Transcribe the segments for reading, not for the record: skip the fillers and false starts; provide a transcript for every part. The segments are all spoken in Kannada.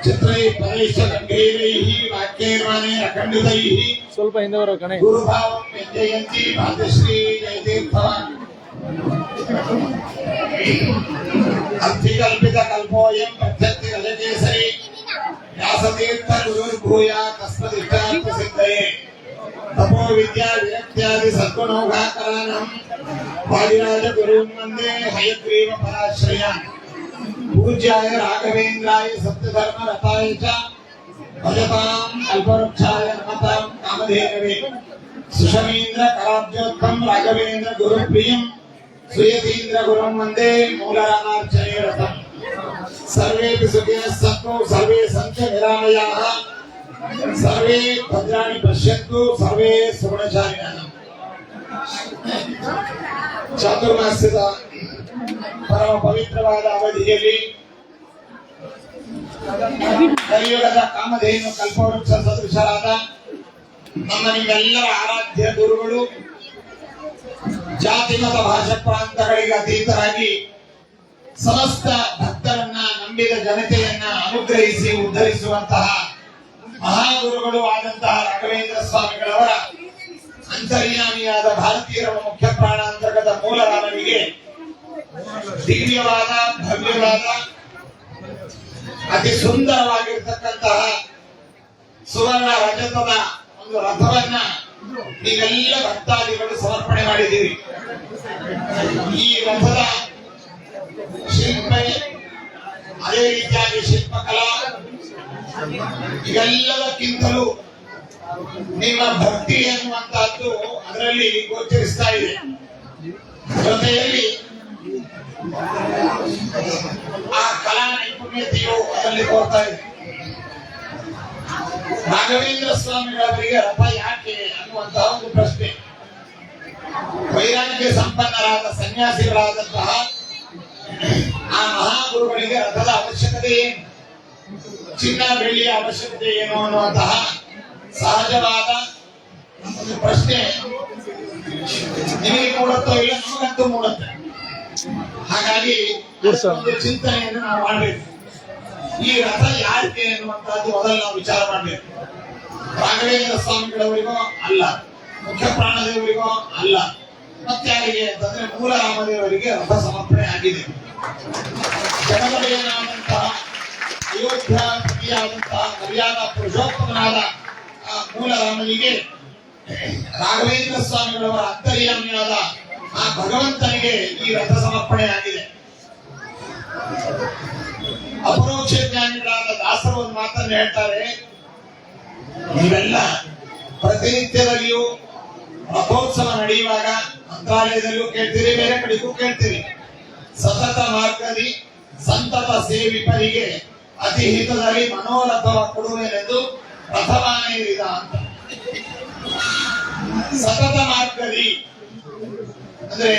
ಚಿತ್ರೈ ಪರೇಶ ಗಂಭೀರೈಃ ವಾಕ್ಯೈರ್ವಾಣಿ ಅಖಂಡಿತೈಃ ಸ್ವಲ್ಪ ಹಿಂದೆ ಬರೋ ಕಣೆ ಗುರುಭಾವಂ ವಿದ್ಯಯಂತಿ ಭಾಗ್ಯಶ್ರೀ ಜಯತೀರ್ಥವ ಅರ್ಥಿಕಲ್ಪಿತ ಕಲ್ಪೋಯಂ ಪದ್ಧತಿ ರಜಕೇಸರಿ ವ್ಯಾಸತೀರ್ಥ ಗುರುರ್ಭೂಯ ತಸ್ಮದಿಷ್ಟಾರ್ಥ ಸಿದ್ಧಯೇ ತಪೋ ವಿದ್ಯಾ ವಿರಕ್ತ್ಯಾದಿ ಸದ್ಗುಣೌಘಾಕರಾಣಂ ವಾದಿರಾಜ ಗುರುಂ ವಂದೇ ಹಯಗ್ರೀವ ಪರಾಶ್ರಯಾನ್ पूज्याय राघवेन्द्राय सत्यधर्म रताय च भजतां अल्पवृक्षाय नमतां कामधेनवे सुषमीन्द्र कराब्जोत्तम राघवेन्द्र गुरुप्रियं सुयतीन्द्र गुरुं वन्दे मूलरामार्चने रतम् सर्वेऽपि सुखिनः सन्तु सर्वे सन्तु निरामयाः सर्वे भद्राणि पश्यन्तु सर्वे सुगुणशालिनः ಚಾತುರ್ಮಾಸ್ಯದ ಪರಮ ಪವಿತ್ರವಾದ ಅವಧಿಯಲ್ಲಿ ಕಲಿಯುಗದ ಕಾಮಧೇನು ಕಲ್ಪವೃಕ್ಷ ಸದೃಶರಾದ ನಮ್ಮ ನಿಮ್ಮೆಲ್ಲರ ಆರಾಧ್ಯ ಗುರುಗಳು ಜಾತಿ ಮತ ಭಾಷಾ ಪ್ರಾಂತಗಳಿಗೆ ಅತೀತರಾಗಿ ಸಮಸ್ತ ಭಕ್ತರನ್ನ ನಂಬಿದ ಜನತೆಯನ್ನ ಅನುಗ್ರಹಿಸಿ ಉದ್ಧರಿಸುವಂತಹ ಮಹಾಗುರುಗಳು ಆದಂತಹ ರಾಘವೇಂದ್ರ ಸ್ವಾಮಿಗಳವರ ಅಂತರ್ಯಾಮಿಯಾದ ಭಾರತೀಯರ ಮುಖ್ಯ ಪ್ರಾಣಾಂತರ್ಗತ ಮೂಲರಾಮನಿಗೆ ದಿವ್ಯವಾದ ಭವ್ಯವಾದ ಅತಿ ಸುಂದರವಾಗಿರ್ತಕ್ಕಂತಹ ಸುವರ್ಣ ರಜತದ ಒಂದು ರಥವನ್ನ ನೀವೆಲ್ಲ ಭಕ್ತಾದಿಗಳು ಸಮರ್ಪಣೆ ಮಾಡಿದ್ದೀರಿ. ಈ ರಥದ ಶಿಲ್ಪ ಅದೇ ರೀತಿಯಾಗಿ ಶಿಲ್ಪಕಲಾ ಇವೆಲ್ಲದಕ್ಕಿಂತಲೂ ನಿಮ್ಮ ಭಕ್ತಿ ಎನ್ನುವಂತಹದ್ದು ಅದರಲ್ಲಿ ಗೋಚರಿಸ್ತಾ ಇದೆ. ಜೊತೆಯಲ್ಲಿ ಆ ಕಲಾ ನೈಪುಣ್ಯತೆಯು ಅದರಲ್ಲಿ ತೋರ್ತಾ ಇದೆ. ರಾಘವೇಂದ್ರ ಸ್ವಾಮಿಗಳವರಿಗೆ ರಥ ಯಾಕೆ ಅನ್ನುವಂತಹ ಒಂದು ಪ್ರಶ್ನೆ. ವೈರಾಗ್ಯ ಸಂಪನ್ನರಾದ ಸನ್ಯಾಸಿಗಳಾದಂತಹ ಆ ಮಹಾಗುರುಗಳಿಗೆ ರಥದ ಅವಶ್ಯಕತೆ ಏನು, ಚಿನ್ನ ಬೆಳ್ಳಿಯ ಅವಶ್ಯಕತೆ ಏನು ಅನ್ನುವಂತಹ ಸಹಜವಾದ ಒಂದು ಪ್ರಶ್ನೆ ನಿಮಗೆ ಮೂಡುತ್ತೋ ಇಲ್ಲ, ನಮಗಂತೂ ಮೂಡುತ್ತೆ. ಹಾಗಾಗಿ ಒಂದು ಚಿಂತನೆಯನ್ನು ನಾವು ಮಾಡಬೇಕು. ಈ ರಥ ಯಾಕೆ ಎನ್ನುವಂತಹದ್ದು ಮೊದಲು ನಾವು ವಿಚಾರ ಮಾಡಬೇಕು. ರಾಘವೇಂದ್ರ ಸ್ವಾಮಿಗಳವರಿಗೋ ಅಲ್ಲ, ಮುಖ್ಯ ಪ್ರಾಣದೇವರಿಗೋ ಅಲ್ಲ, ಮತ್ತಾರಿಗೆ ಅಂತಂದ್ರೆ ಮೂಲ ರಾಮದೇವರಿಗೆ ರಥ ಸಮರ್ಪಣೆ ಆಗಿದೆ. ಜಗದೊಡೆಯನಾದಂತಹ ಅಯೋಧ್ಯಾಪತಿಯಾದಂತಹ ಮರ್ಯಾದಾ ಪುರುಷೋತ್ತಮನಾದ ಆ ಮೂಲ ರಾಮನಿಗೆ ರಾಘವೇಂದ್ರ ಸ್ವಾಮಿಗಳವರ ಅಂತರ್ಯಾಮಿಯಾದ ಆ ಭಗವಂತನಿಗೆ ಈ ರಥ ಸಮರ್ಪಣೆ ಆಗಿದೆ. ಅಪರೋಕ್ಷ ಜ್ಞಾನಿಗಳಾದ ದಾಸರು ಒಂದು ಮಾತನ್ನು ಹೇಳ್ತಾರೆ, ನೀವೆಲ್ಲ ಪ್ರತಿನಿತ್ಯದಲ್ಲಿಯೂ ರಥೋತ್ಸವ ನಡೆಯುವಾಗ ಮಂತ್ರಾಲಯದಲ್ಲೂ ಕೇಳ್ತೀರಿ, ಬೇರೆ ಕಡೆಗೂ ಕೇಳ್ತೀರಿ, ಸತತ ಮಾರ್ಗದಿ ಸಂತತ ಸೇವಿಪರಿಗೆ ಅತಿ ಹಿತದಲ್ಲಿ ಮನೋರಥವ ಕೊಡುವೆನೆಂದು ರಥವಾನೇರಿದ ಅಂತ. ಸತತ ಮಾರ್ಗದಿ ಅಂದ್ರೆ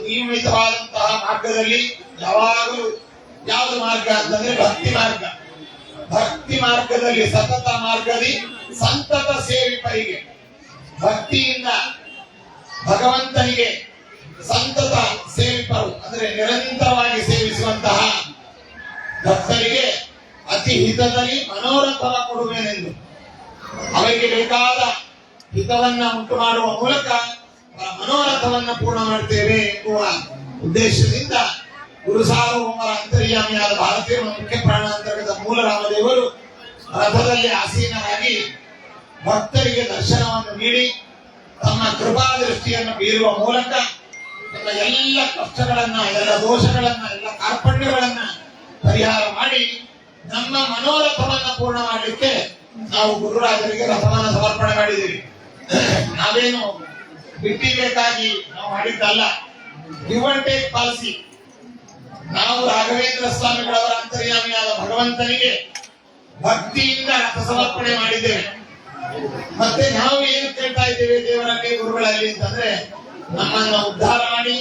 ನಿಯಮಿತವಾದಂತಹ ಮಾರ್ಗದಲ್ಲಿ ಯಾವಾಗಲೂ ಯಾವುದು ಮಾರ್ಗ ಅಂತಂದ್ರೆ ಭಕ್ತಿ ಮಾರ್ಗ. ಭಕ್ತಿ ಮಾರ್ಗದಲ್ಲಿ ಸತತ ಮಾರ್ಗದಿ ಸಂತತ ಸೇವಿಪರಿಗೆ, ಭಕ್ತಿಯಿಂದ ಭಗವಂತನಿಗೆ ಸಂತತ ಸೇವಿಪರು ಅಂದ್ರೆ ನಿರಂತರವಾಗಿ ಸೇವಿಸುವಂತಹ ಭಕ್ತರಿಗೆ ಅತಿ ಹಿತದಲ್ಲಿ ಮನೋರಥವ ಕೊಡುವೆನೆಂದು, ಅವರಿಗೆ ಬೇಕಾದ ಹಿತವನ್ನ ಉಂಟು ಮಾಡುವ ಮೂಲಕ ಮನೋರಥವನ್ನ ಪೂರ್ಣ ಮಾಡ್ತೇವೆ ಎನ್ನುವ ಉದ್ದೇಶದಿಂದ ಗುರು ಸಾರ್ವಭೌಮರ ಅಂತರ್ಯಾಮಿಯಾದ ಭಾರತೀಯ ಮುಖ್ಯ ಪ್ರಾಣಾಂತರ್ಗತ ಮೂಲ ರಾಮದೇವರು ರಥದಲ್ಲಿ ಆಸೀನರಾಗಿ ಭಕ್ತರಿಗೆ ದರ್ಶನವನ್ನು ನೀಡಿ ತಮ್ಮ ಕೃಪಾ ದೃಷ್ಟಿಯನ್ನು ಬೀರುವ ಮೂಲಕ ನಮ್ಮ ಎಲ್ಲ ಕಷ್ಟಗಳನ್ನ, ಎಲ್ಲ ದೋಷಗಳನ್ನ, ಎಲ್ಲ ಕಾರ್ಪಣ್ಯಗಳನ್ನ ಪರಿಹಾರ ಮಾಡಿ ನಮ್ಮ ಮನೋರಥವನ್ನ ಪೂರ್ಣ ಮಾಡಲಿಕ್ಕೆ ನಾವು ಗುರುರಾಜರಿಗೆ ರಥವನ್ನ ಸಮರ್ಪಣೆ ಮಾಡಿದ್ದೀವಿ. ನಾವೇನು ಬಿಟ್ಟಿಬೇಕಾಗಿ ನಾವು ಮಾಡಿದ್ದಲ್ಲ, ಗಿವ್ ಅಂಡ್ ಟೇಕ್ ಪಾಲಿಸಿ. ನಾವು ರಾಘವೇಂದ್ರ ಸ್ವಾಮಿಗಳವರ ಅಂತರ್ಯಾಮಿಯಾದ ಭಗವಂತನಿಗೆ ಭಕ್ತಿಯಿಂದ ರಥ ಸಮರ್ಪಣೆ ಮಾಡಿದ್ದೇವೆ. ಮತ್ತೆ ನಾವು ಏನು ಕೇಳ್ತಾ ಇದ್ದೇವೆ ದೇವರಲ್ಲಿ, ಗುರುಗಳಲ್ಲಿ ಅಂತಂದ್ರೆ ನಮ್ಮನ್ನ ಉದ್ಧಾರ ಮಾಡಿ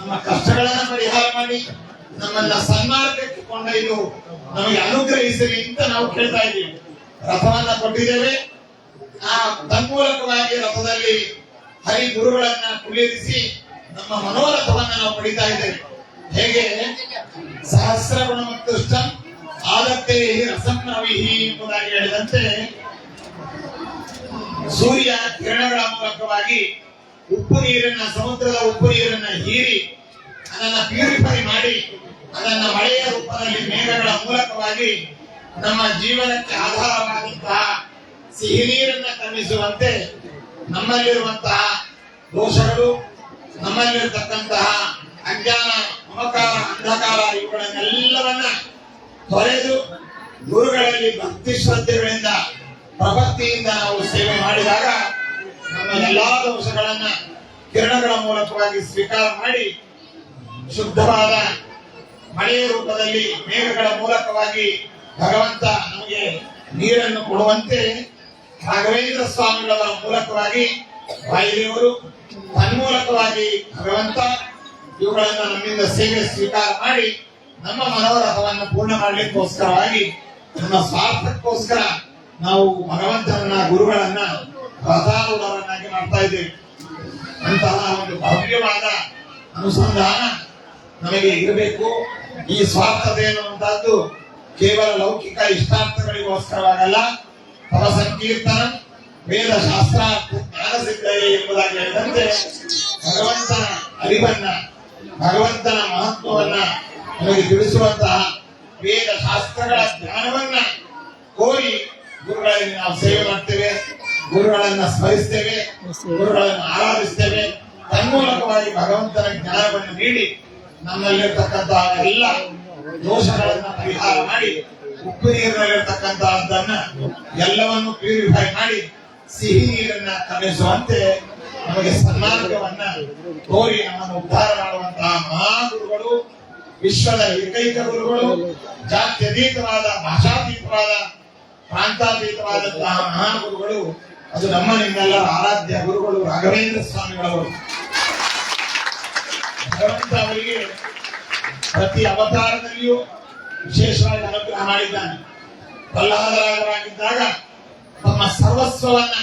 ನಮ್ಮ ಕಷ್ಟಗಳನ್ನ ಪರಿಹಾರ ಮಾಡಿ ನಮ್ಮನ್ನ ಸನ್ಮಾರ್ಗಕ್ಕೆ ಕೊಂಡೊಯ್ದು ನಮಗೆ ಅನುಗ್ರಹಿಸಲಿ ಅಂತ ನಾವು ಕೇಳ್ತಾ ಇದ್ದೀವಿ. ರಥವನ್ನ ಕೊಟ್ಟಿದ್ದೇವೆ. ಆ ತನ್ಮೂಲಕವಾಗಿ ರಥದಲ್ಲಿ ಹರಿ ಗುರುಗಳನ್ನ ಕುಳ್ಳಿರಿಸಿ ನಮ್ಮ ಮನೋರಥವನ್ನ ನಾವು ಪಡಿತಾ ಇದ್ದೇವೆ. ಹೇಗೆ ಸಹಸ್ರ ಗುಣ ಮತ್ತು ಆದತ್ತೆ ರಸಂನವಿಹಿ ಎಂಬುದಾಗಿ ಹೇಳಿದಂತೆ ಸೂರ್ಯ ಕಿರಣಗಳ ಮೂಲಕವಾಗಿ ಉಪ್ಪು ನೀರನ್ನ, ಸಮುದ್ರದ ಉಪ್ಪು ನೀರನ್ನ ಹೀರಿ ಅದನ್ನ ಪ್ಯೂರಿಫೈ ಮಾಡಿ ಅದನ್ನ ಮಳೆಯ ರೂಪದಲ್ಲಿ ಮೇಘಗಳ ಮೂಲಕವಾಗಿ ನಮ್ಮ ಜೀವನಕ್ಕೆ ಆಧಾರವಾದಂತಹ ಸಿಹಿ ನೀರನ್ನ ಕರುಣಿಸುವಂತೆ ನಮ್ಮಲ್ಲಿರುವಂತಹ ದೋಷಗಳು, ನಮ್ಮಲ್ಲಿರತಕ್ಕಂತಹ ಅಜ್ಞಾನ, ಮಮಕಾರ, ಅಂಧಕಾರ ಇವುಗಳನ್ನೆಲ್ಲವನ್ನ ತೊರೆದು ಗುರುಗಳಲ್ಲಿ ಭಕ್ತಿ ಶ್ರದ್ಧೆಗಳಿಂದ ಪ್ರಭಕ್ತಿಯಿಂದ ನಾವು ಸೇವೆ ಮಾಡಿದಾಗ ನಮ್ಮ ಎಲ್ಲಾ ದೋಷಗಳನ್ನ ಕಿರಣಗಳ ಮೂಲಕವಾಗಿ ಸ್ವೀಕಾರ ಮಾಡಿ ಶುದ್ಧವಾದ ಮಳೆಯ ರೂಪದಲ್ಲಿ ಮೇಘಗಳ ಮೂಲಕವಾಗಿ ಭಗವಂತ ನಮಗೆ ನೀರನ್ನು ಕೊಡುವಂತೆ ರಾಘವೇಂದ್ರ ಸ್ವಾಮಿಗಳ ಮೂಲಕವಾಗಿ ವಾಯುದೇವರು ತನ್ಮೂಲಕವಾಗಿ ಭಗವಂತ ಇವುಗಳನ್ನು ನಮ್ಮಿಂದ ಸೇವೆ ಸ್ವೀಕಾರ ಮಾಡಿ ನಮ್ಮ ಮನೋರಥವನ್ನು ಪೂರ್ಣ ಮಾಡಲಿಕ್ಕೋಸ್ಕರವಾಗಿ ನಮ್ಮ ಸ್ವಾರ್ಥಕ್ಕೋಸ್ಕರ ನಾವು ಭಗವಂತನನ್ನ, ಗುರುಗಳನ್ನ ರಥಾರೂಢರನ್ನಾಗಿ ಮಾಡ್ತಾ ಇದ್ದೇವೆ. ಅಂತಹ ಒಂದು ಭವ್ಯವಾದ ಅನುಸಂಧಾನ ನಮಗೆ ಇರಬೇಕು. ಈ ಸ್ವಾರ್ಥತೆ ಎನ್ನುವಂತಹದ್ದು ಕೇವಲ ಲೌಕಿಕ ಇಷ್ಟಾರ್ಥಗಳಿಗೋಸ್ಕರವಾಗಲ್ಲ. ತವ ಸಂಕೀರ್ತನ ವೇದ ಶಾಸ್ತ್ರ ಜ್ಞಾನ ಸಿದ್ಧಯೇ ಎಂಬುದಾಗಿ ಹೇಳಿದಂತೆ ಭಗವಂತನ ಅರಿವನ್ನ, ಭಗವಂತನ ಮಹತ್ವವನ್ನ ನಮಗೆ ತಿಳಿಸುವಂತಹ ವೇದ ಶಾಸ್ತ್ರಗಳ ಜ್ಞಾನವನ್ನ ಕೋರಿ ಗುರುಗಳಲ್ಲಿ ನಾವು ಸೇವೆ ಮಾಡ್ತೇವೆ, ಗುರುಗಳನ್ನ ಸ್ಮರಿಸ್ತೇವೆ, ಗುರುಗಳನ್ನು ಆರಾಧಿಸ್ತೇವೆ. ತನ್ಮೂಲಕವಾಗಿ ಭಗವಂತನ ಜ್ಞಾನವನ್ನು ನೀಡಿ ನಮ್ಮಲ್ಲಿರ್ತಕ್ಕಂತಹ ಎಲ್ಲ ದೋಷಗಳನ್ನ ಪರಿಹಾರ ಮಾಡಿ ಉಪ್ಪು ನೀರಿನಲ್ಲಿರ್ತಕ್ಕಂತಹದ್ದನ್ನ ಎಲ್ಲವನ್ನು ಪ್ಯೂರಿಫೈ ಮಾಡಿ ಸಿಹಿ ನೀರನ್ನ ಕರುಣಿಸುವಂತೆ ನಮಗೆ ಸನ್ಮಾರ್ಗವನ್ನ ತೋರಿ ನಮ್ಮನ್ನು ಉದ್ಧಾರ ಮಾಡುವಂತಹ ಮಹಾಗುರುಗಳು, ವಿಶ್ವದ ಏಕೈಕ ಗುರುಗಳು, ಜಾತ್ಯತೀತವಾದ, ಭಾಷಾತೀತವಾದ, ಪ್ರಾಂತಾತೀತವಾದಂತಹ ಮಹಾಗುರುಗಳು. ಅದು ನಮ್ಮ ನಿಮ್ಮೆಲ್ಲರ ಆರಾಧ್ಯ ಗುರುಗಳು ರಾಘವೇಂದ್ರ ಸ್ವಾಮಿಗಳವರು. ಭಗವಂತ ಅವರಿಗೆ ಪ್ರತಿ ಅವತಾರದಲ್ಲಿಯೂ ವಿಶೇಷವಾಗಿ ಅನುಗ್ರಹ ಮಾಡಿದ್ದಾನೆ. ಪ್ರಹ್ಲಾದರಾಗಿದ್ದಾಗ ತಮ್ಮ ಸರ್ವಸ್ವವನ್ನ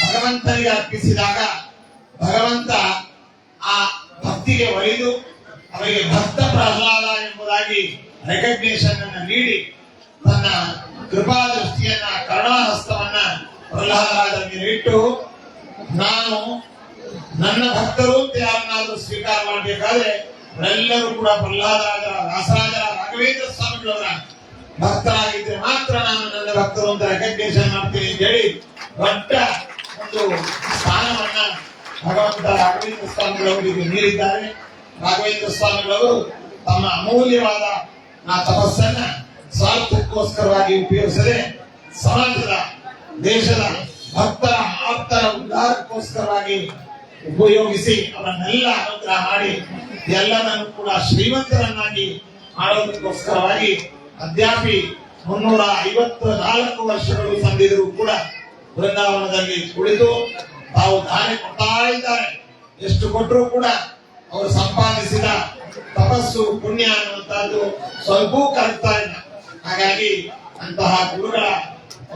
ಭಗವಂತನಿಗೆ ಅರ್ಪಿಸಿದಾಗ ಭಗವಂತ ಆ ಭಕ್ತಿಗೆ ಒಲಿದು ಅವರಿಗೆ ಭಕ್ತ ಪ್ರಹ್ಲಾದ ಎಂಬುದಾಗಿ ರೆಕಗ್ನೇಷನ್ ಅನ್ನು ನೀಡಿ ತನ್ನ ಕೃಪಾ ದೃಷ್ಟಿಯನ್ನ, ಕರುಣಾಹಸ್ತವನ್ನ ಪ್ರಹ್ಲಾದರಾಜ ಮೇಲೆ ಇಟ್ಟು, ನಾನು ನನ್ನ ಭಕ್ತರು ಅಂತ ಯಾರನ್ನಾದ್ರೂ ಸ್ವೀಕಾರ ಮಾಡಬೇಕಾದ್ರೆ ಅವರೆಲ್ಲರೂ ಕೂಡ ಪ್ರಹ್ಲಾದರಾಜರ, ವ್ಯಾಸರಾಜರ, ರಾಘವೇಂದ್ರ ಸ್ವಾಮಿಗಳವರ ಭಕ್ತರಾಗಿದ್ರೆ ಮಾತ್ರ ನಾನು ನನ್ನ ಭಕ್ತರು ಅಂತ ರೆಕಗ್ನೇಷನ್ ಮಾಡ್ತೀನಿ ಅಂತ ಹೇಳಿ ದೊಡ್ಡ ಒಂದು ಸ್ಥಾನವನ್ನ ಭಗವಂತ ರಾಘವೇಂದ್ರ ಸ್ವಾಮಿಗಳವರಿಗೆ ನೀಡಿದ್ದಾರೆ. ರಾಘವೇಂದ್ರ ಸ್ವಾಮಿಗಳವರು ತಮ್ಮ ಅಮೂಲ್ಯವಾದ ಆ ತಪಸ್ಸನ್ನ ಸ್ವಾರ್ಥಕ್ಕೋಸ್ಕರವಾಗಿ ಉಪಯೋಗಿಸದೆ ಸಮಾಜದ, ದೇಶದ ಭಕ್ತರ, ಆಪ್ತರ ಉದ್ಧಾರಕ್ಕೋಸ್ಕರವಾಗಿ ಉಪಯೋಗಿಸಿ ಅವರನ್ನೆಲ್ಲ ಅನುಗ್ರಹ ಮಾಡಿ ಎಲ್ಲರನ್ನು ಕೂಡ ಶ್ರೀಮಂತರನ್ನಾಗಿ ಮಾಡೋದಕ್ಕೋಸ್ಕರವಾಗಿ ಅದ್ಯಾಪಿ 354 ವರ್ಷಗಳು ಸಂದಿದ್ರು ಕೂಡ ಬೃಂದಾವನದಲ್ಲಿ ಕುಳಿತು ತಾವು ದಾರಿ ಕೊಡ್ತಾ ಇದ್ದಾರೆ. ಎಷ್ಟು ಕೊಟ್ಟರು ಕೂಡ ಅವರು ಸಂಪಾದಿಸಿದ ತಪಸ್ಸು, ಪುಣ್ಯ ಅನ್ನುವಂತಹದ್ದು ಸ್ವಲ್ಪವೂ ಕರಗ್ತಾ ಇಲ್ಲ. ಹಾಗಾಗಿ ಅಂತಹ ಗುರುಗಳ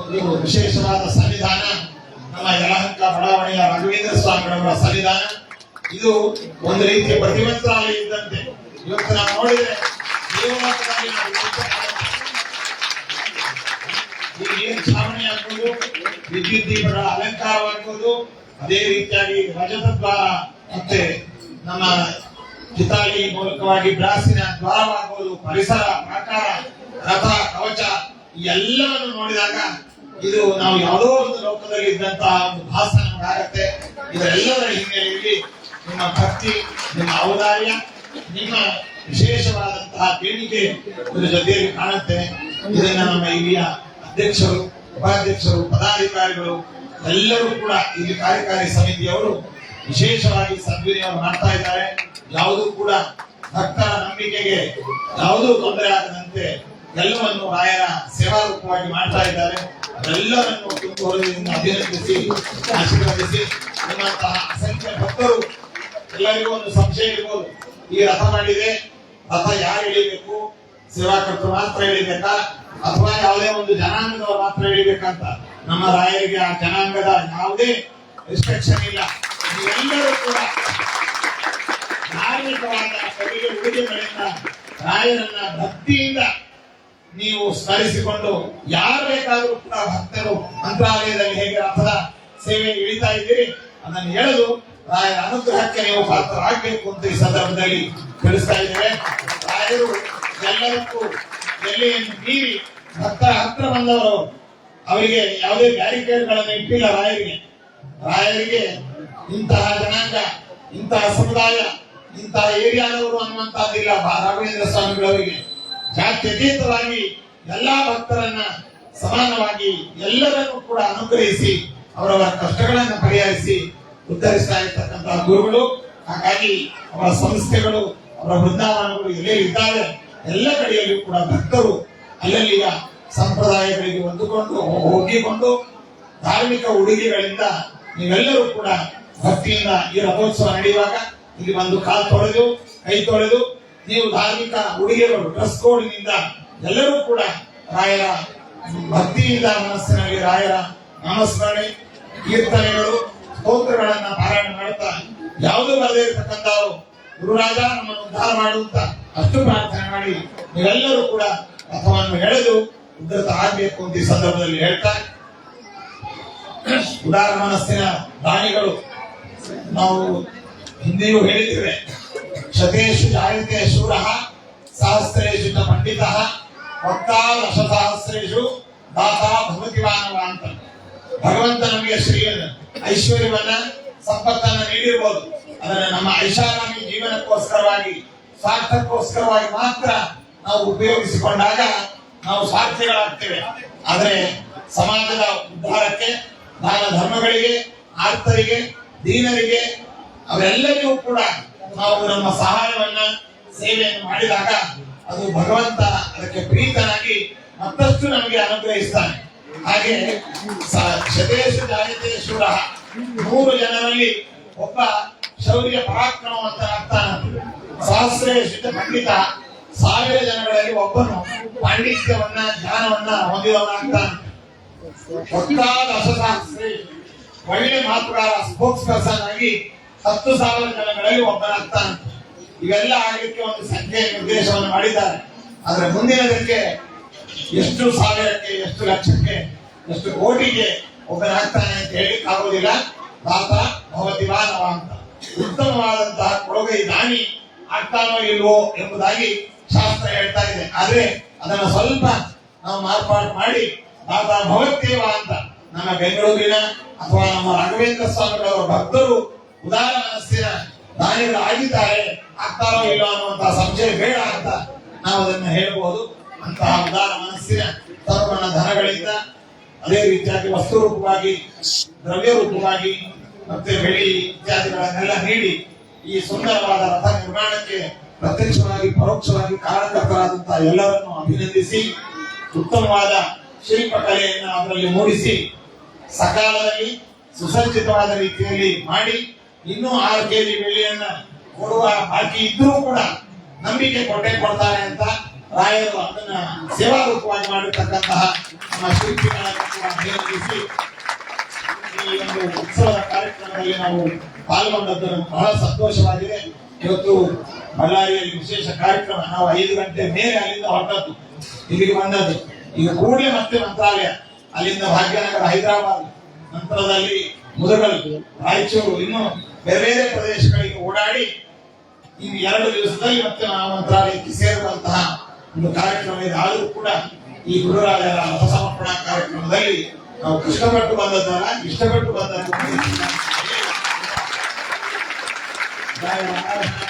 ಒಂದು ವಿಶೇಷವಾದ ಸನ್ನಿಧಾನ ನಮ್ಮ ಯಲಹಂಕ ಬಡಾವಣೆಯ ರಾಘವೇಂದ್ರ ಸ್ವಾಮಿಗಳವರ ಸನ್ನಿಧಾನ. ಇದು ಒಂದು ರೀತಿಯ ಪ್ರತಿಮಂತ್ರಾಲಯ ಇದ್ದಂತೆ. ಇವತ್ತು ನಾವು ನೋಡಿದ್ರೆ ದೇವಲೋಕದಲ್ಲಿ ಏನ್ ಛಾವಣಿ ಆಗ್ಬೋದು, ವಿದ್ಯುತ್ ದೀಪಗಳ ಅಲಂಕಾರವಾಗ್ಬೋದು, ಅದೇ ರೀತಿಯಾಗಿ ರಜತ ದ್ವಾರ ಮತ್ತೆ ನಮ್ಮ ಚಿತಾಳಿ ಮೂಲಕವಾಗಿ ಬ್ರಾಸಿನ ದ್ವಾರವಾಗುವುದು, ಪರಿಸರ, ಪ್ರಾಕಾರ, ರಥ, ಕವಚ ಎಲ್ಲವನ್ನು ನೋಡಿದಾಗ ಇದು ನಾವು ಯಾವುದೋ ಒಂದು ಲೋಕದಲ್ಲಿ ಇದ್ದಂತಹ ಒಂದು ಭಾಸ ನಮಗಾಗತ್ತೆ. ಇದರೆಲ್ಲದರ ಹಿನ್ನೆಲೆಯಲ್ಲಿ ನಿಮ್ಮ ಭಕ್ತಿ, ನಿಮ್ಮ ಔದಾರ್ಯ, ನಿಮ್ಮ ವಿಶೇಷವಾದಂತಹ ದೇಣಿಗೆ ಇದರ ಜೊತೆಯಲ್ಲಿ ಕಾಣುತ್ತೆ. ಇದನ್ನ ನಮ್ಮ ಇಲ್ಲಿಯ ಅಧ್ಯಕ್ಷರು, ಉಪಾಧ್ಯಕ್ಷರು, ಪದಾಧಿಕಾರಿಗಳು ಎಲ್ಲರೂ ಕೂಡ ಇಲ್ಲಿ ಕಾರ್ಯಕಾರಿ ಸಮಿತಿಯವರು ವಿಶೇಷವಾಗಿ ಸದ್ವಿನಿಯೋಗ ಮಾಡ್ತಾ ಇದ್ದಾರೆ. ಯಾವುದೂ ಕೂಡ ಭಕ್ತರ ನಂಬಿಕೆಗೆ ಯಾವುದೂ ತೊಂದರೆ ಆಗದಂತೆ ಎಲ್ಲವನ್ನು ರಾಯರ ಸೇವಾರೂಪವಾಗಿ ಮಾಡ್ತಾ ಇದ್ದಾರೆ. ಎಲ್ಲರನ್ನು ತುಂಬುವುದರಿಂದ ಅಭಿನಂದಿಸಿ, ಆಶೀರ್ವದಿಸಿ ನಿಮ್ಮಂತಹ ಅಸಂಖ್ಯ ಭಕ್ತರು ಎಲ್ಲರಿಗೂ ಒಂದು ಸಂಶಯ ಇರ್ಬೋದು, ಈ ರಥ ಮಾಡಿದೆ, ರಥ ಯಾರು ಎಳಿಬೇಕು, ಸೇವಾಕರ್ತರು ಮಾತ್ರ ಎಳಿಬೇಕಾ ಅಥವಾ ಯಾವುದೇ ಒಂದು ಜನಾಂಗದವರು ಮಾತ್ರ ಎಳಿಬೇಕಂತ. ನಮ್ಮ ರಾಯರಿಗೆ ಆ ಜನಾಂಗದ ಯಾವುದೇ ರಿಸ್ಟ್ರಿಕ್ಷನ್ ಇಲ್ಲ. ನೀವೆಲ್ಲರೂ ಕೂಡ ಧಾರ್ಮಿಕವಾದ ಕೊಡುಗೆ ಉಡುಗೆಗಳಿಂದ ರಾಯರನ್ನ ಭಕ್ತಿಯಿಂದ ನೀವು ಸ್ಮರಿಸಿಕೊಂಡು ಯಾರು ಬೇಕಾದರೂ ಕೂಡ ಭಕ್ತರು ಮಂತ್ರಾಲಯದಲ್ಲಿ ಹೇಗೆ ರಥದ ಸೇವೆ ಇಳಿತಾ ಇದ್ದೀರಿ ಅದನ್ನು ಎಳೆದು ರಾಯರ ಅನುಗ್ರಹಕ್ಕೆ ನೀವು ಪಾತ್ರರಾಗಬೇಕು ಅಂತ ಈ ಸಂದರ್ಭದಲ್ಲಿ ತಿಳಿಸ್ತಾ ಇದ್ದೇವೆ. ರಾಯರು ಎಲ್ಲರಿಗೂ ಎಲ್ಲೆಯನ್ನು ಮೀರಿ ಭಕ್ತರ ಹತ್ರ ಬಂದವರು, ಅವರಿಗೆ ಯಾವುದೇ ಬ್ಯಾರಿಕೇಡ್ಗಳನ್ನು ಇಟ್ಟಿಲ್ಲ. ರಾಯರಿಗೆ ಇಂತಹ ಜನಾಂಗ, ಇಂತಹ ಸಮುದಾಯ, ಇಂತಹ ಏರಿಯಾದವರು ಅನ್ನುವಂತಹದ್ದಿಲ್ಲ. ರಾಘವೇಂದ್ರ ಸ್ವಾಮಿಗಳವರಿಗೆ ಜಾತ್ಯತೀತವಾಗಿ ಎಲ್ಲಾ ಭಕ್ತರನ್ನ ಸಮಾನವಾಗಿ ಎಲ್ಲರನ್ನೂ ಕೂಡ ಅನುಗ್ರಹಿಸಿ ಅವರವರ ಕಷ್ಟಗಳನ್ನು ಪರಿಹರಿಸಿ ಉದ್ಧರಿಸ್ತಾ ಇರ್ತಕ್ಕಂತಹ ಗುರುಗಳು. ಹಾಗಾಗಿ ಅವರ ಸಂಸ್ಥೆಗಳು, ಅವರ ಬೃಂದಾವನಗಳು ಎಲ್ಲೇ ಇದ್ದಾವೆ ಎಲ್ಲ ಕಡೆಯಲ್ಲೂ ಕೂಡ ಭಕ್ತರು ಅಲ್ಲಲ್ಲಿಯ ಸಂಪ್ರದಾಯಗಳಿಗೆ ಹೋಗಿಕೊಂಡು ಧಾರ್ಮಿಕ ಉಡುಗೆಗಳಿಂದ ನೀವೆಲ್ಲರೂ ಕೂಡ ಭಕ್ತಿಯಿಂದ ಈ ರಥೋತ್ಸವ ನಡೆಯುವಾಗ ಇಲ್ಲಿ ಬಂದು ಕಾಲು ತೊಳೆದು ಕೈ ತೊಳೆದು ನೀವು ಧಾರ್ಮಿಕ ಉಡುಗೆಗಳು ಡ್ರೆಸ್ ಕೋಡ್ನಿಂದ ಎಲ್ಲರೂ ಕೂಡ ರಾಯರ ಭಕ್ತಿಯಿಂದ ಮನಸ್ಸಿನಲ್ಲಿ ರಾಯರ ನಾಮಸ್ಮರಣೆ, ಕೀರ್ತನೆಗಳು, ಸ್ತೋತ್ರಗಳನ್ನ ಪಾರಾಯಣ ಮಾಡುತ್ತಾ ಯಾವುದೂ ಬರದೇ ಇರತಕ್ಕಂಥವರು ಗುರುರಾಜ ನಮ್ಮನ್ನು ಉದ್ಧಾರ ಮಾಡುವಂತ ಅಷ್ಟು ಪ್ರಾರ್ಥನೆ ಮಾಡಿ ನೀವೆಲ್ಲರೂ ಕೂಡ ರಥವನ್ನು ಎಳೆದು ಉದ್ಧತ ಆಗಬೇಕು ಅಂತ ಈ ಸಂದರ್ಭದಲ್ಲಿ ಹೇಳ್ತಾ, ಉದಾರ ಮನಸ್ಸಿನ ದಾನಿಗಳು ನಾವು ಹಿಂದೆಯೂ ಹೇಳಿದ್ದೇವೆ, ಶತೇಶು ಜಾಯತೆ ಶೂರಃ ಸಹಸ್ರೇಶು ಚ ಪಂಡಿತಃ ವಕ್ತಾ ದಶಸಹಸ್ರೇಶು ದಾತಾ ಭವತಿ ಮಾನವ ಅಂತ. ಭಗವಂತ ನಮಗೆ ಐಶ್ವರ್ಯವನ್ನ ಸಂಪತ್ತನ್ನ ನೀಡಿರ್ಬೋದು, ಅದನ್ನ ನಮ್ಮ ಐಷಾರಾಮಿ ಜೀವನಕ್ಕೋಸ್ಕರವಾಗಿ ಸ್ವಾರ್ಥಕ್ಕೋಸ್ಕರವಾಗಿ ಮಾತ್ರ ನಾವು ಉಪಯೋಗಿಸಿಕೊಂಡಾಗ ನಾವು ಸ್ವಾರ್ಥಿಗಳಾಗ್ತೇವೆ. ಆದ್ರೆ ಸಮಾಜದ ಉದ್ಧಾರಕ್ಕೆ, ದಾನ ಧರ್ಮಗಳಿಗೆ, ಆರ್ತರಿಗೆ, ದೀನರಿಗೆ ಅವೆಲ್ಲರಿಗೂ ಕೂಡ ನಾವು ನಮ್ಮ ಸಹಾಯವನ್ನ ಸೇವೆಯನ್ನು ಮಾಡಿದಾಗ ಅದು ಭಗವಂತ ಅದಕ್ಕೆ ಪ್ರೀತನಾಗಿ ಮತ್ತಷ್ಟು ನಮಗೆ ಅನುಗ್ರಹಿಸ್ತಾನೆ. ಹಾಗೆ ಶತೇಶು ಜಾಯತೆ ಶೂರಃ, 100 ಜನರಲ್ಲಿ ಒಬ್ಬ ಶೌರ್ಯ ಪರಾಕ್ರಮವಂತನಾಗ್ತಾನೆ. ಸಹಸ್ರೇಶು ಚ ಪಂಡಿತ, 1000 ಜನಗಳಲ್ಲಿ ಒಬ್ಬನು ಪಾಂಡಿತ್ಯವನ್ನ ಜ್ಞಾನವನ್ನ ಹೊಂದಿದವನಾಗ್ತಾನೆ. ವಕ್ತಾ ದಶಸಹಸ್ರೇಶು, ಒಳ್ಳೆ ಮಾತುಗಾರ, ಸ್ಪೋಕ್ಸ್ ಪರ್ಸನ್ ಆಗಿ 10,000 ಜನಗಳಲ್ಲಿ ಒಬ್ಬನಾಗ್ತಾನೆ. ಇವೆಲ್ಲ ಆಗಲಿಕ್ಕೆ ಒಂದು ಸಂಖ್ಯೆ ನಿರ್ದೇಶವನ್ನು ಮಾಡಿದ್ದಾರೆ. ಆದ್ರೆ ಮುಂದಿನದಕ್ಕೆ ಎಷ್ಟು ಸಾವಿರಕ್ಕೆ, ಎಷ್ಟು ಲಕ್ಷಕ್ಕೆ, ಎಷ್ಟು ಕೋಟಿಗೆ ಒಬ್ಬನಾಗ್ತಾನೆ ಅಂತ ಹೇಳಿಕ್ಕೆ ಆಗೋದಿಲ್ಲ. ದಾತ ಭವತಿ ಮಾನವ ಅಂತ ಉತ್ತಮವಾದಂತಹ ಕೊಡುಗೈ ದಾನಿ ಆಗ್ತಾನೋ ಇಲ್ವೋ ಎಂಬುದಾಗಿ ಶಾಸ್ತ್ರ ಹೇಳ್ತಾ ಇದೆ. ಆದ್ರೆ ಅದನ್ನ ಸ್ವಲ್ಪ ನಾವು ಮಾರ್ಪಾಡು ಮಾಡಿ ದಾತ ಭವತ್ಯೇವ ಅಂತ ನಮ್ಮ ಬೆಂಗಳೂರಿನ ಅಥವಾ ನಮ್ಮ ರಾಘವೇಂದ್ರ ಸ್ವಾಮಿಗಳವರ ಭಕ್ತರು ಉದಾರ ಮನಸ್ಸಿನ ದಾನಿಗಳು ಆಗಿದ್ದಾರೆ, ಆಗ್ತಾರೋ ಇಲ್ಲೋ ಅನ್ನುವಂತಹ ಸಂಶಯ ಬೇಡ ಅಂತ ನಾವು ಅದನ್ನ ಹೇಳಬಹುದು. ಅಂತಹ ಉದಾರ ಮನಸ್ಸಿನ ಸರ್ವಣ ಧನಗಳಿಂದ ಅದೇ ರೀತಿಯಾಗಿ ವಸ್ತು ರೂಪವಾಗಿ, ದ್ರವ್ಯ ರೂಪವಾಗಿ ಮತ್ತೆ ಬೆಳ್ಳಿ ಇತ್ಯಾದಿಗಳನ್ನೆಲ್ಲ ನೀಡಿ ಈ ಸುಂದರವಾದ ರಥ ನಿರ್ಮಾಣಕ್ಕೆ ಪ್ರತ್ಯಕ್ಷವಾಗಿ ಪರೋಕ್ಷವಾಗಿ ಕಾರಣಕರ್ತರಾದಂತಹ ಎಲ್ಲರನ್ನು ಅಭಿನಂದಿಸಿ ಉತ್ತಮವಾದ ಶಿಲ್ಪಕಲೆಯನ್ನು ಅದರಲ್ಲಿ ಮೂಡಿಸಿ ಸಕಾಲದಲ್ಲಿ ಸುಸಜ್ಜಿತವಾದ ರೀತಿಯಲ್ಲಿ ಮಾಡಿ ಇನ್ನೂ 6 kg ಬೆಳ್ಳಿಯನ್ನ ಕೊಡುವ ಬಾಕಿ ಇದ್ರೂ ಕೂಡ ನಂಬಿಕೆ ಕೊಡ್ತಾರೆ ಅಂತ ರಾಯರು ಅದನ್ನ ಸೇವಾ ರೂಪವಾಗಿ ಮಾಡಿರ್ತಕ್ಕಂತಹ ನಮ್ಮ ಶಿಲ್ಪಿಗಳನ್ನು ಕೂಡ ಅಭಿನಂದಿಸಿ ಈ ಒಂದು ಉತ್ಸವದ ಕಾರ್ಯಕ್ರಮದಲ್ಲಿ ನಾವು ಪಾಲ್ಗೊಂಡದ್ದು ಬಹಳ ಸಂತೋಷವಾಗಿದೆ. ಇವತ್ತು ಬಳ್ಳಾರಿಯಲ್ಲಿ ವಿಶೇಷ ಕಾರ್ಯಕ್ರಮ, ನಾವು 5 ಗಂಟೆ ಮೇಲೆ ಅಲ್ಲಿಂದ ಹೊರಟದ್ದು, ಇಲ್ಲಿಗೆ ಬಂದದ್ದು. ಈಗ ಕೂಡಲೇ ಮತ್ತೆ ಮಂತ್ರಾಲಯ, ಅಲ್ಲಿಂದ ಭಾಗ್ಯನಗರ, ಹೈದರಾಬಾದ್, ನಂತರದಲ್ಲಿ ಮುದಗಲ್, ರಾಯಚೂರು, ಇನ್ನು ಬೇರೆ ಬೇರೆ ಪ್ರದೇಶಗಳಿಗೆ ಓಡಾಡಿ ಇನ್ನು 2 ದಿವಸದಲ್ಲಿ ಮತ್ತೆ ನಾವು ಮಂತ್ರಾಲಯಕ್ಕೆ ಸೇರುವಂತಹ ಒಂದು ಕಾರ್ಯಕ್ರಮ ಇದೆ. ಆದರೂ ಕೂಡ ಈ ಗುರುರಾಜರ ರಥ ಸಮರ್ಪಣಾ ಕಾರ್ಯಕ್ರಮದಲ್ಲಿ ನಾವು ಕಷ್ಟಪಟ್ಟು ಬಂದದ್ದಲ್ಲ, ಇಷ್ಟಪಟ್ಟು ಬಂದದ್ದು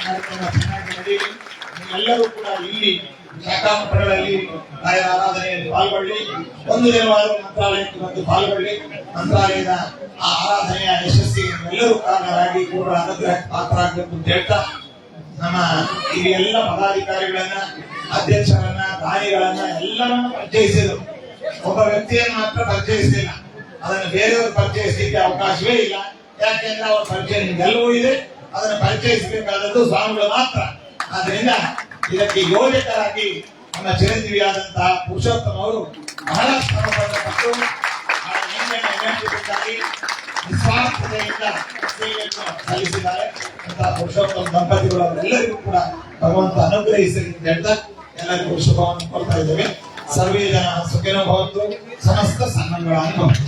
ಕಾರ್ಯಕ್ರಮ ಚೆನ್ನಾಗಿ ನಡೆಯಲಿ. ನೀವೆಲ್ಲರೂ ಕೂಡ ಇಲ್ಲಿ ಶಾಖಾಮಠಗಳಲ್ಲಿ ರಾಯರ ಆರಾಧನೆಯಲ್ಲಿ ಪಾಲ್ಗೊಳ್ಳಿ. ಒಂದು ದಿನವಾದರೂ ಮಂತ್ರಾಲಯಕ್ಕೆ ಬಂದು ಪಾಲ್ಗೊಳ್ಳಿ. ಮಂತ್ರಾಲಯದ ಆ ಆರಾಧನೆಯ ಯಶಸ್ಸಿಗೆ ಎಲ್ಲರೂ ಕಾರಣರಾಗಿ ಗುರುಗಳ ಅನುಗ್ರಹಕ್ಕೆ ಪಾತ್ರರಾಗಬೇಕು ಅಂತ ಹೇಳ್ತಾ, ನಮ್ಮ ಈ ಎಲ್ಲ ಪದಾಧಿಕಾರಿಗಳನ್ನ, ಅಧ್ಯಕ್ಷರನ್ನ, ದಾನಿಗಳನ್ನ ಎಲ್ಲರನ್ನು ಪರಿಚಯಿಸಿದರು. ಒಬ್ಬ ವ್ಯಕ್ತಿಯನ್ನು ಮಾತ್ರ ಪರಿಚಯಿಸಲಿಲ್ಲ. ಅದನ್ನು ಬೇರೆಯವರು ಪರಿಚಯಿಸಲಿಕ್ಕೆ ಅವಕಾಶವೇ ಇಲ್ಲ. ಯಾಕೆಂದ್ರೆ ಅವರ ಪರಿಚಯ ನಿಮ್ಗೆಲ್ಲವೂ ಇದೆ. ಅದನ್ನು ಪರಿಚಯಿಸಬೇಕಾದದ್ದು ಸ್ವಾಮಿಗಳು ಮಾತ್ರ. ಆದ್ರಿಂದ ಇದಕ್ಕೆ ಯೋಜಕರಾಗಿ ನಮ್ಮ ಚಿರಂಜೀವಿಯಾದಂತಹ ಪುರುಷೋತ್ತಮ ಅವರು ಬಹಳ ಶ್ರಮವನ್ನು ಪಟ್ಟು ಆ ನೆನಪಿಗಾಗಿ ನಿಸ್ವಾರ್ಥತೆಯಿಂದ ಸೇವೆಯನ್ನು ಸಲ್ಲಿಸಿದ್ದಾರೆ. ಅಂತಹ ಪುರುಷೋತ್ತಮ ದಂಪತಿಗಳು ಅವರೆಲ್ಲರಿಗೂ ಕೂಡ ಭಗವಂತ ಅನುಗ್ರಹಿಸಲಿ ಅಂತ ಹೇಳ್ತಾ ಎಲ್ಲರಿಗೂ ಶುಭವನ್ನು ಕೊಡ್ತಾ ಇದ್ದೇವೆ. ಸರ್ವೇ ಜನ ಸುಖಿನೋ ಭವಂತು, ಸಮಸ್ತ ಸನ್ಮಂಗಳಾನಿ ಭವಂತು.